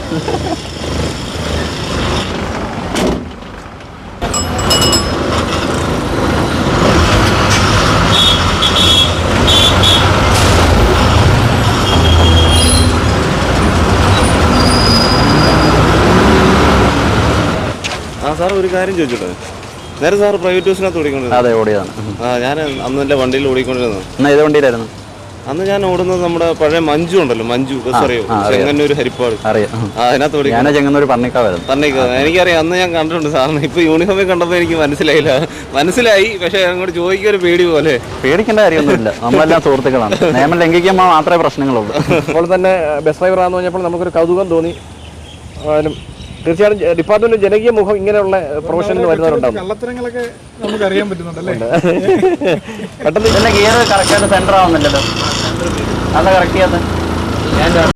Sir ഒരു കാര്യം ചോദിച്ചോട്ടെ, നേരെ സാർ പ്രൈവറ്റ് ബസ്സിനകത്ത് ഓടിക്കൊണ്ടിരുന്നത്? അതെ, ഓടിയതാണ്. ഞാൻ അന്ന് എൻ്റെ വണ്ടിയിൽ ഓടിക്കൊണ്ടിരുന്നത്. ഏത് വണ്ടിയിലായിരുന്നു അന്ന് ഞാൻ ഓടുന്നത് നമ്മുടെ പഴയ മഞ്ജു ഉണ്ടല്ലോ, മഞ്ജു ബസ് അറിയോ? ചെങ്ങന്നൂർ ഹരിപ്പാട്. അറിയാം. അതിനകത്ത് ഓടി. ചെങ്ങന്നൂർ പന്നിക്കാവായിരുന്നു. എനിക്കറിയാം, അന്ന് ഞാൻ കണ്ടിട്ടുണ്ട് സാറിന്. ഇപ്പൊ യൂണിഫോമിൽ കണ്ടപ്പോൾ എനിക്ക് മനസ്സിലായി. പക്ഷെ അങ്ങോട്ട് ചോദിക്കാൻ ഒരു പേടി പോലെ. പേടിക്കേണ്ട കാര്യമൊന്നുമില്ല, നമ്മളെല്ലാം സുഹൃത്തുക്കളാണ്. നിയമം ലംഘിക്കുമ്പോൾ മാത്രമേ പ്രശ്നങ്ങളുള്ളൂ. അപ്പോൾ തന്നെ ബസ് ഡ്രൈവറാന്ന് പറഞ്ഞപ്പോൾ നമുക്കൊരു കൗതുകം തോന്നി. തീർച്ചയായും ഡിപ്പാർട്ട്മെന്റ് ജനകീയ മുഖം ഇങ്ങനെയുള്ള പ്രൊഫഷനിൽ വരുന്നവരുണ്ടാവും. കള്ളത്തരങ്ങളൊക്കെ നമുക്ക് അറിയാൻ പറ്റുന്നുണ്ടല്ലേ? പെട്ടെന്ന് ഗിയർ കറക്റ്റായിട്ട് സെന്റർ ആവുന്നില്ലല്ലോ. അത് കറക്റ്റ് ചെയ്യാത്ത